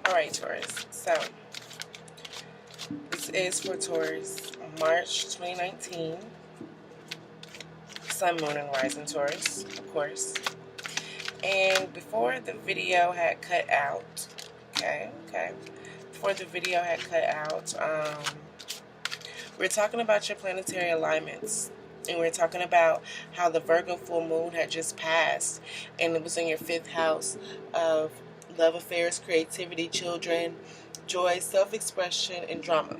Alright, Taurus. So, this is for Taurus, March 2019. Sun, Moon, and Rising Taurus, of course. And before the video had cut out, before the video had cut out, we're talking about your planetary alignments. And we're talking about how the Virgo full moon had just passed, and it was in your 5th house of love affairs, creativity, children, joy, self-expression, and drama.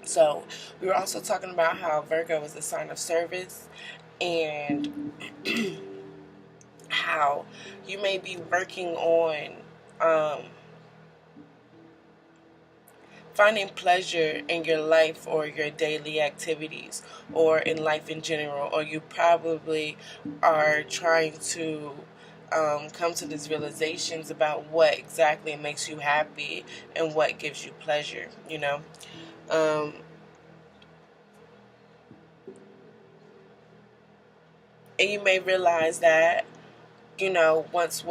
So we were also talking about how Virgo is a sign of service, and how you may be working on finding pleasure in your life or your daily activities or in life in general, or you probably are trying to come to these realizations about what exactly makes you happy and what gives you pleasure, you know. And you may realize that, you know, once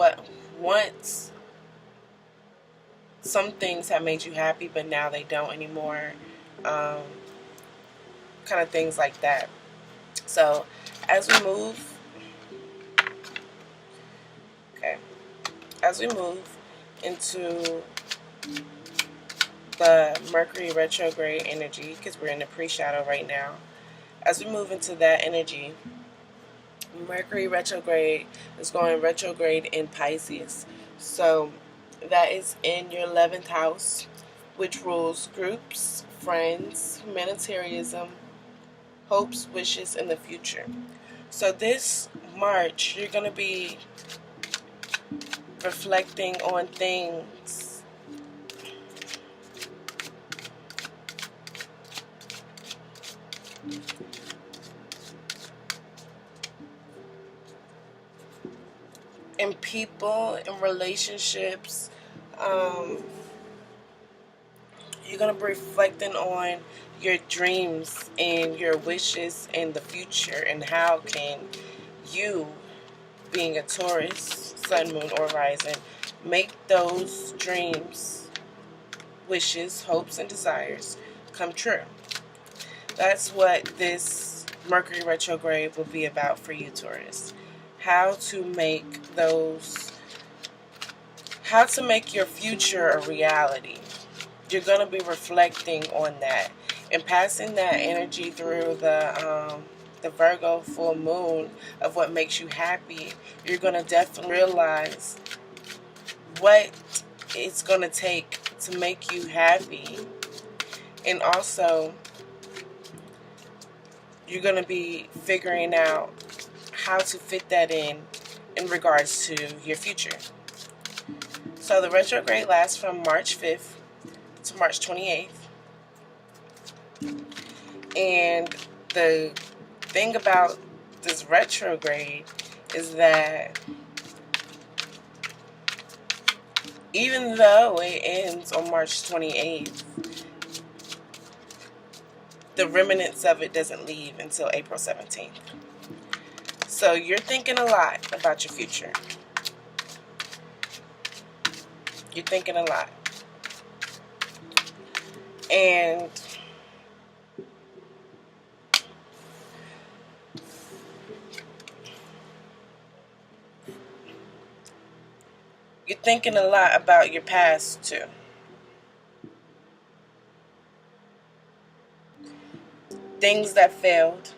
some things have made you happy, but now they don't anymore. Kind of things like that. So, as we move, as we move into the Mercury retrograde energy, because we're in the pre-shadow right now, as we move into that energy, Mercury retrograde is going retrograde in Pisces. So, that is in your 11th house, which rules groups, friends, humanitarianism, hopes, wishes, and the future. So this March, you're going to be reflecting on things in people, in relationships. You're going to be reflecting on your dreams and your wishes in the future, and how can you, being a Taurus, Sun, Moon, or Rising, make those dreams, wishes, hopes, and desires come true. That's what this Mercury retrograde will be about for you, Taurus. How to make your future a reality. You're going to be reflecting on that and passing that energy through the Virgo full moon of what makes you happy. You're going to definitely realize what it's going to take to make you happy, and also you're going to be figuring out how to fit that in regards to your future. So the retrograde lasts from March 5th to March 28th. And the thing about this retrograde is that even though it ends on March 28th, the remnants of it doesn't leave until April 17th. So you're thinking a lot about your future. You're thinking a lot. And you're thinking a lot about your past too. Things that failed.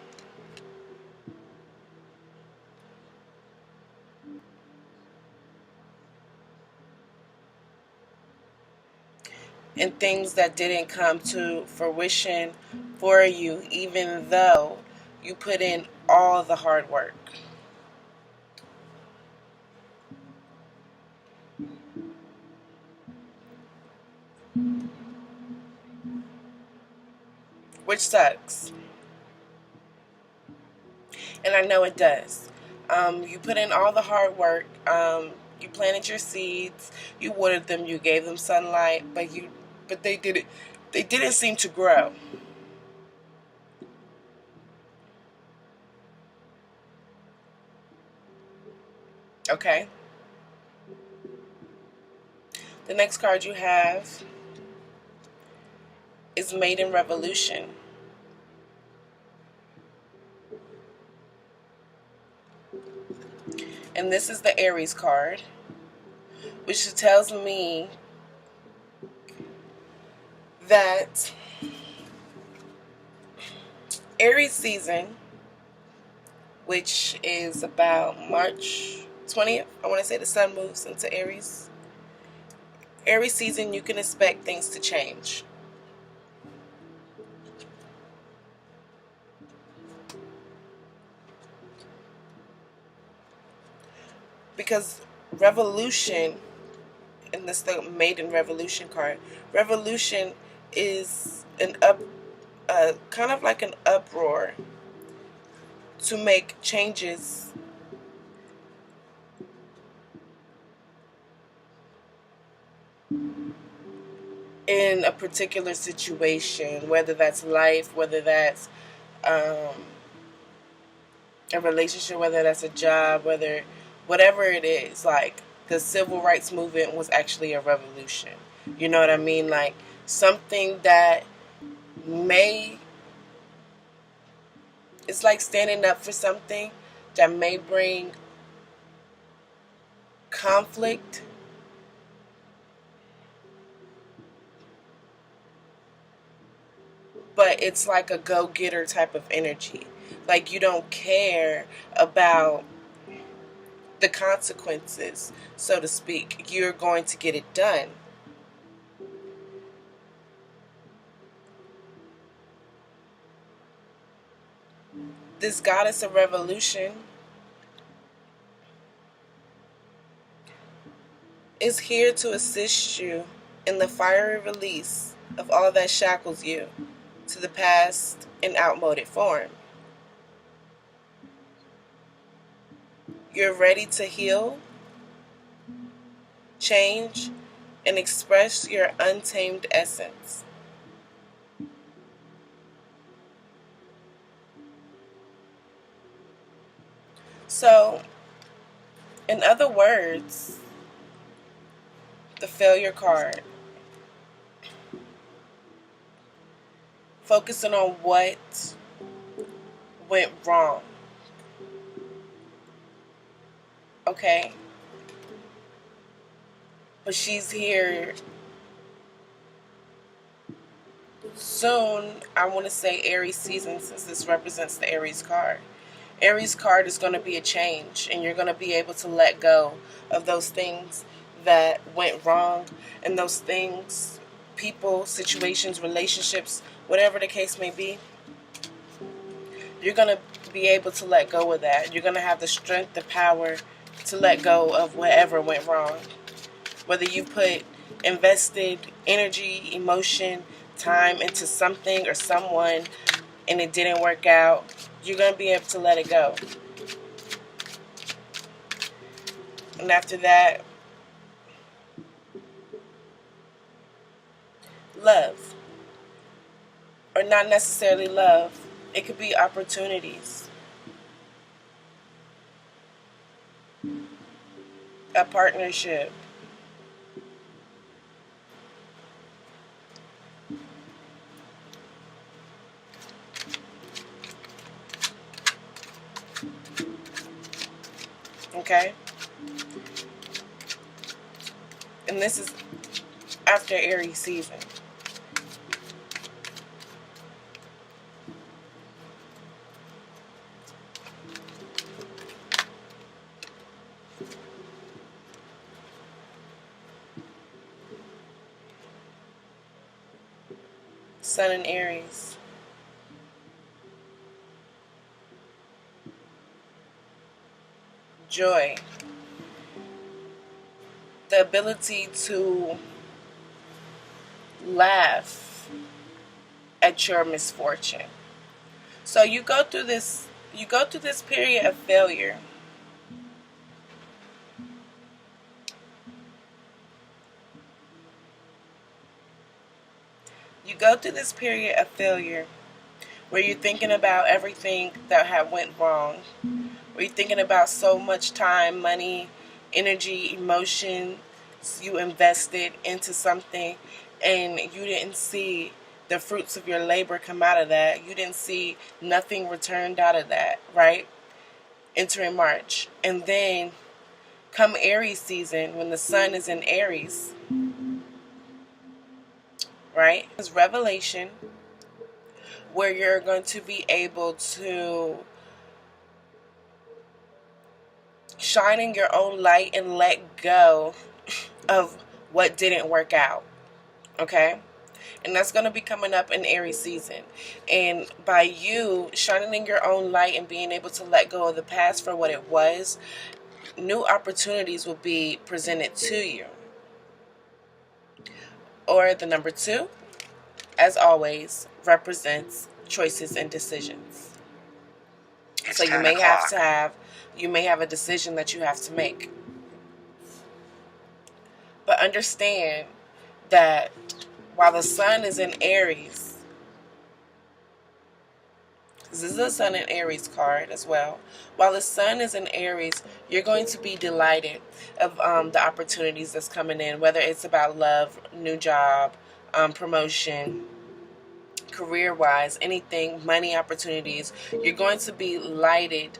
And things that didn't come to fruition for you, even though you put in all the hard work. Which sucks. And I know it does. You put in all the hard work. You planted your seeds. You watered them. You gave them sunlight. But they didn't seem to grow. Okay. The next card you have is Maiden Revolution. And this is the Aries card, which tells me that Aries season, which is about March 20th, I want to say the sun moves into Aries. Aries season, you can expect things to change. Because revolution, and that's the Maiden Revolution card. Revolution is kind of like an uproar to make changes in a particular situation, whether that's life, whether that's a relationship, whether that's a job, whatever it is. Like, the civil rights movement was actually a revolution. You know what I mean? Like, something that it's like standing up for something that may bring conflict, but it's like a go-getter type of energy. Like, you don't care about the consequences, so to speak. You're going to get it done. This goddess of revolution is here to assist you in the fiery release of all that shackles you to the past in outmoded form. You're ready to heal, change, and express your untamed essence. So, in other words, the failure card, focusing on what went wrong. Okay? But she's here soon. I want to say Aries season, since this represents the Aries card. Aries card is going to be a change, and you're going to be able to let go of those things that went wrong, and those things, people, situations, relationships, whatever the case may be. You're going to be able to let go of that. You're going to have the strength, the power to let go of whatever went wrong. Whether you put invested energy, emotion, time into something or someone and it didn't work out, you're going to be able to let it go. And after that, love. Or not necessarily love. It could be opportunities. A partnership. Okay? And this is after Aries season. Sun in Aries. Joy. The ability to laugh at your misfortune. So you go through this period of failure. You go through this period of failure where you're thinking about everything that had went wrong. Where you're thinking about so much time, money, energy, emotion, you invested into something and you didn't see the fruits of your labor come out of that. You didn't see nothing returned out of that, right? Entering March. And then come Aries season, when the sun is in Aries, right? It's revelation, where you're going to be able to shine in your own light and let go of what didn't work out. Okay? And that's going to be coming up in Aries season. And by you shining in your own light and being able to let go of the past for what it was, new opportunities will be presented to you. Or the number 2, as always, represents choices and decisions. So you may have a decision that you have to make. But understand that while the sun is in Aries, this is a sun in Aries card as well. While the sun is in Aries, you're going to be delighted of the opportunities that's coming in, whether it's about love, new job, promotion, career-wise, anything, money opportunities. You're going to be lighted,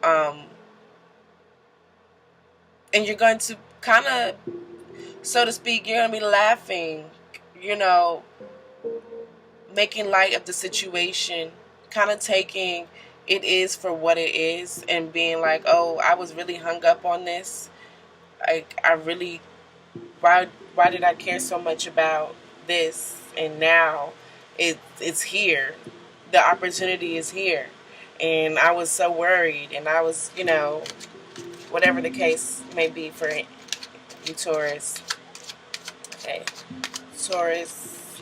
and you're going to kind of, so to speak, you're going to be laughing, making light of the situation, kind of taking it is for what it is and being like, oh, I was really hung up on this. Why did I care so much about this? And now it's here. The opportunity is here. And I was so worried, and I was, whatever the case may be for you, Taurus. Okay. Taurus,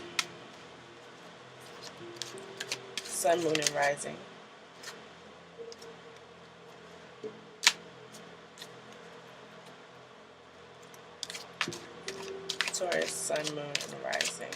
sun, moon, and rising. Taurus, sun, moon, and rising.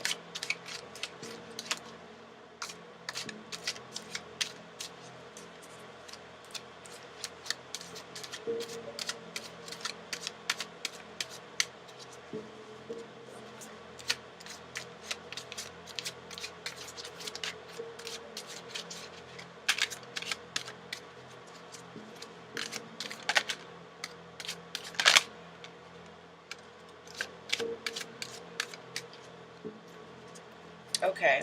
Okay.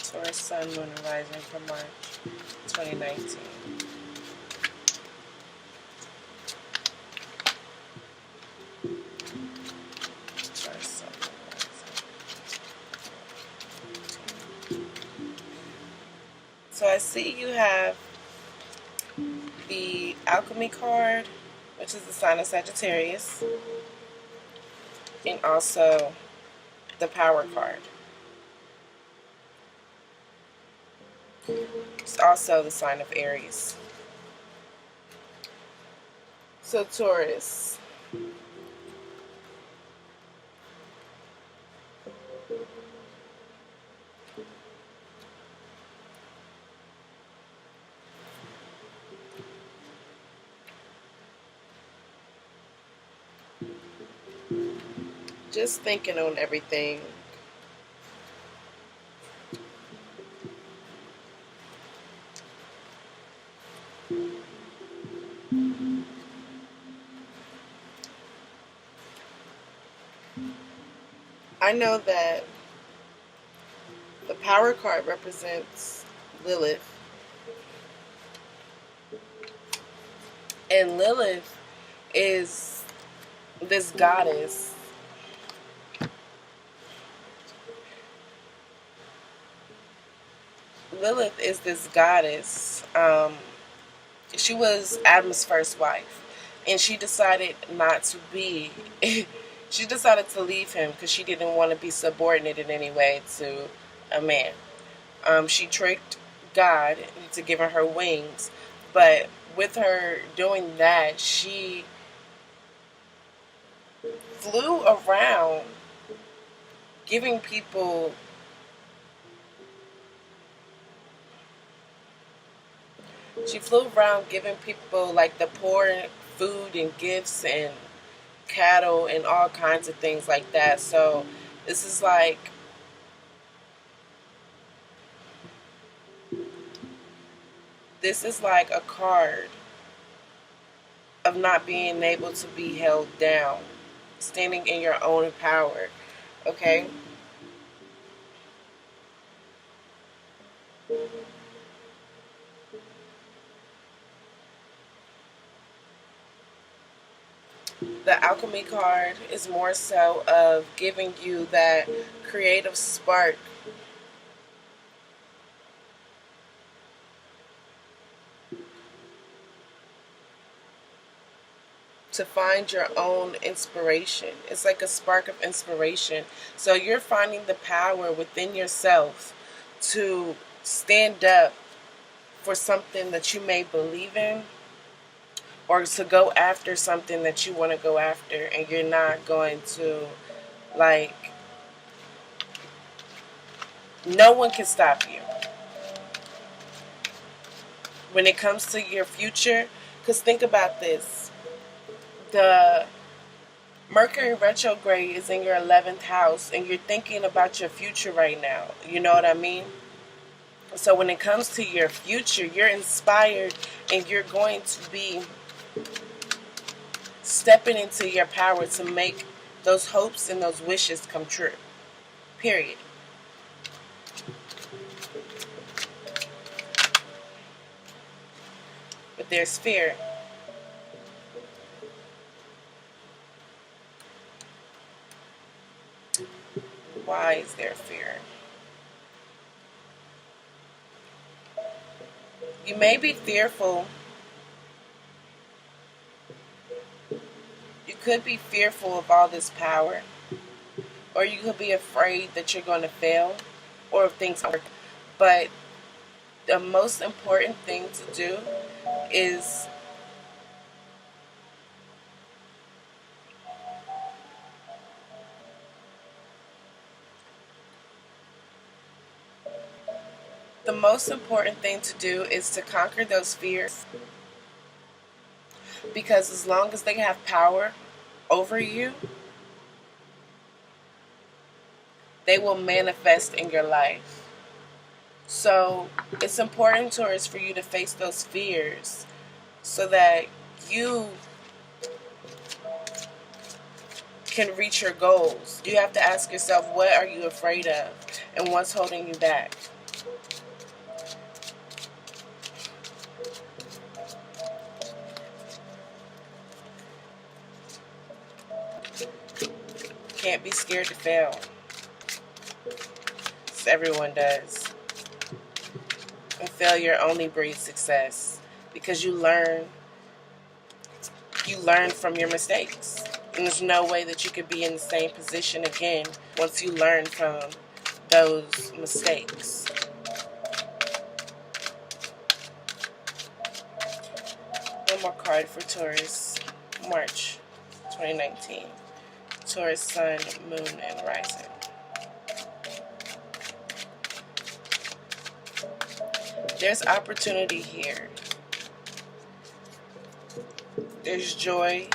Taurus, sun, moon, and rising for March 2019. Taurus, sun, moon, rising. So I see you have the alchemy card, which is the sign of Sagittarius, and also the power card. It's also the sign of Aries. So Taurus, just thinking on everything. I know that the power card represents Lilith. And Lilith is this goddess. Lilith is this goddess. She was Adam's first wife. And she decided not to be... she decided to leave him because she didn't want to be subordinate in any way to a man. She tricked God into giving her wings. But with her doing that, she flew around giving people She flew around giving people like the poor food and gifts and cattle and all kinds of things like that. So this is like a card of not being able to be held down, standing in your own power. Okay? The alchemy card is more so of giving you that creative spark to find your own inspiration. It's like a spark of inspiration. So you're finding the power within yourself to stand up for something that you may believe in, or to go after something that you want to go after, and you're not going to, like, no one can stop you when it comes to your future. Because think about this, the Mercury retrograde is in your 11th house, and you're thinking about your future right now. You know what I mean? So when it comes to your future, you're inspired, and you're going to be stepping into your power to make those hopes and those wishes come true. Period. But there's fear. Why is there fear? You may be fearful. You could be fearful of all this power, or you could be afraid that you're going to fail, or if things aren't. But the most important thing to do is to conquer those fears, because as long as they have power over you, they will manifest in your life. So it's important, Taurus, for you to face those fears so that you can reach your goals. You have to ask yourself, what are you afraid of and what's holding you back? Can't be scared to fail. Everyone does. And failure only breeds success, because you learn from your mistakes. And there's no way that you could be in the same position again once you learn from those mistakes. One more card for Taurus, March 2019. Taurus, Sun, Moon, and Rising. There's opportunity here. There's joy.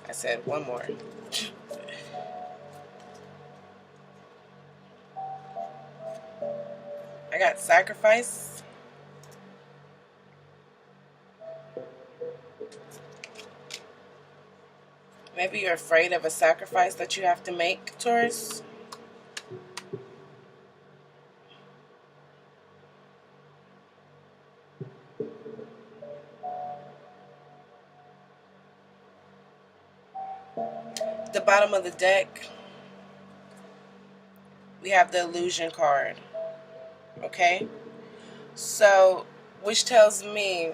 I said one more. I got sacrifice. Maybe you're afraid of a sacrifice that you have to make, Taurus. The bottom of the deck, we have the illusion card. Okay? So, which tells me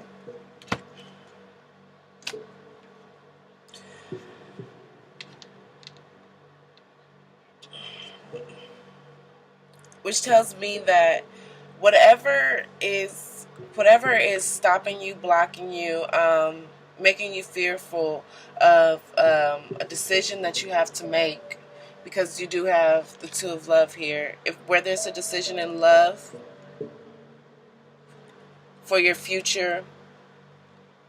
that whatever is stopping you, blocking you, making you fearful of a decision that you have to make, because you do have the Two of Love here. If whether it's a decision in love for your future,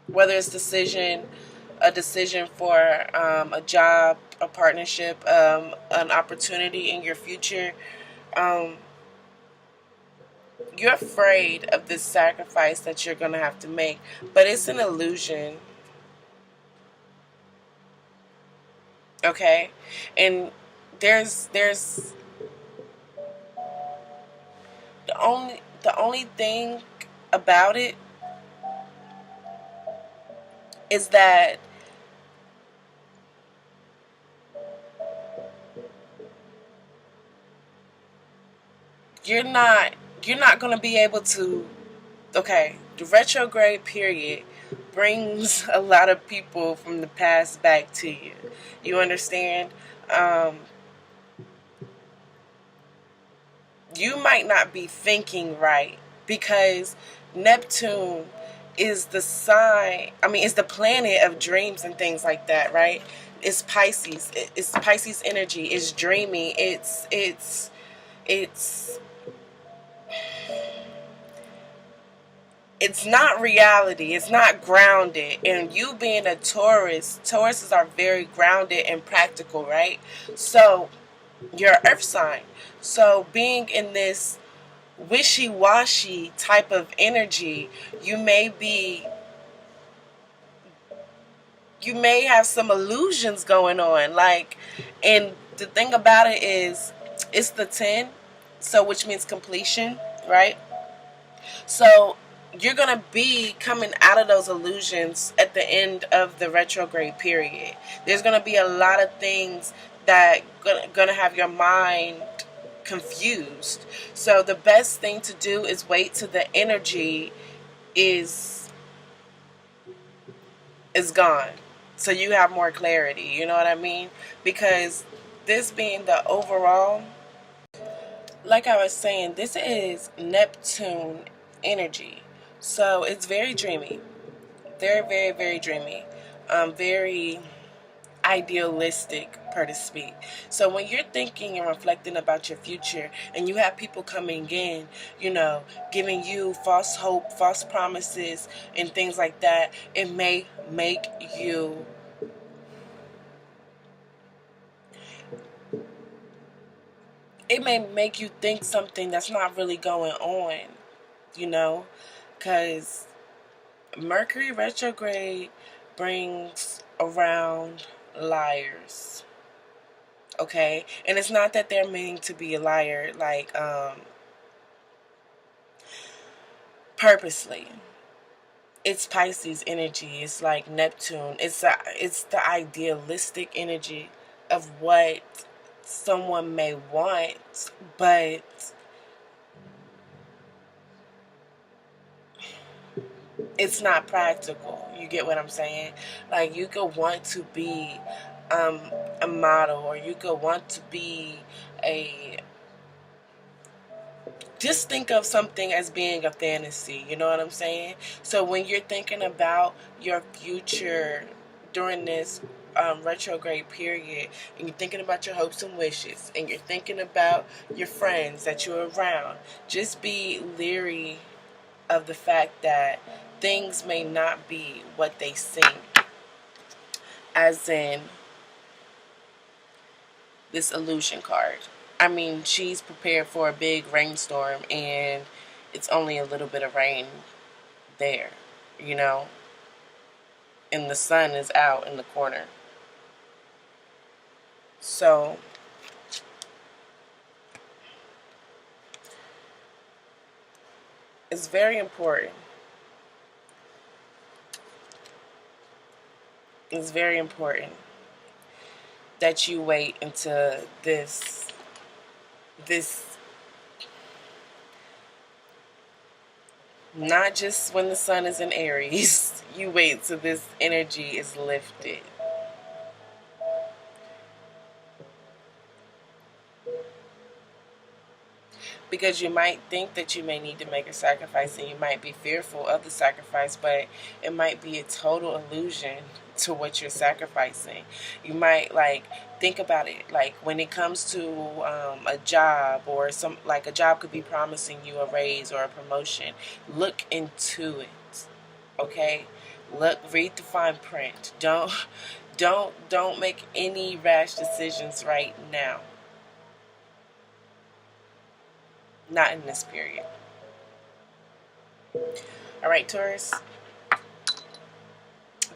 whether it's a decision for a job, a partnership, an opportunity in your future, um, you're afraid of this sacrifice that you're going to have to make, but it's an illusion. Okay? And there's the only thing about it is that you're not going to be able to. Okay, the retrograde period brings a lot of people from the past back to you. You understand? You might not be thinking right because Neptune is the sign, it's the planet of dreams and things like that, right? It's Pisces. It's Pisces energy. It's dreamy. It's not reality. It's not grounded. And you being a Taurus, Tauruses are very grounded and practical, right? So you're an earth sign. So being in this wishy-washy type of energy, you may have some illusions going on. And the thing about it is, it's the 10, so which means completion, right? So you're going to be coming out of those illusions at the end of the retrograde period. There's going to be a lot of things that going to have your mind confused. So the best thing to do is wait till the energy is gone, so you have more clarity. You know what I mean? Because this being the overall, like I was saying, this is Neptune energy. So it's very dreamy. Very, very, very dreamy. Very idealistic, per to speak. So when you're thinking and reflecting about your future and you have people coming in, giving you false hope, false promises, and things like that, it may make you think something that's not really going on, because Mercury retrograde brings around liars. Okay? And it's not that they're meaning to be a liar, purposely. It's Pisces energy. It's like Neptune. It's the idealistic energy of what someone may want, but it's not practical. You get what I'm saying? Like, you could want to be a model, or you could want to be just think of something as being a fantasy. You know what I'm saying? So when you're thinking about your future during this retrograde period, and you're thinking about your hopes and wishes, and you're thinking about your friends that you're around, just be leery of the fact that things may not be what they seem. As in this illusion card. She's prepared for a big rainstorm, and it's only a little bit of rain there, and the sun is out in the corner. So it's very important. It's very important that you wait until this not just when the sun is in Aries. You wait till this energy is lifted. Because you might think that you may need to make a sacrifice and you might be fearful of the sacrifice, but it might be a total illusion to what you're sacrificing. You might like think about it, like when it comes to a job, or some, like a job could be promising you a raise or a promotion. Look into it, okay? Look, read the fine print. Don't make any rash decisions right now. Not in this period. All right, Taurus.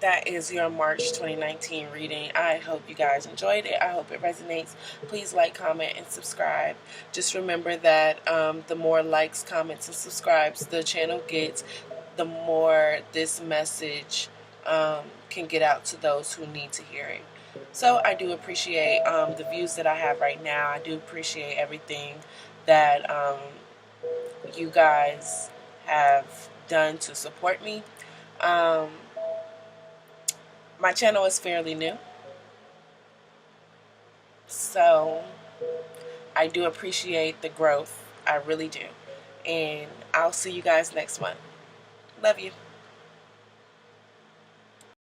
That is your March 2019 reading. I hope you guys enjoyed it. I hope it resonates. Please like, comment, and subscribe. Just remember that the more likes, comments, and subscribes the channel gets, the more this message can get out to those who need to hear it. So I do appreciate the views that I have right now. I do appreciate everything that you guys have done to support me. My channel is fairly new, so I do appreciate the growth. I really do. And I'll see you guys next month. Love you.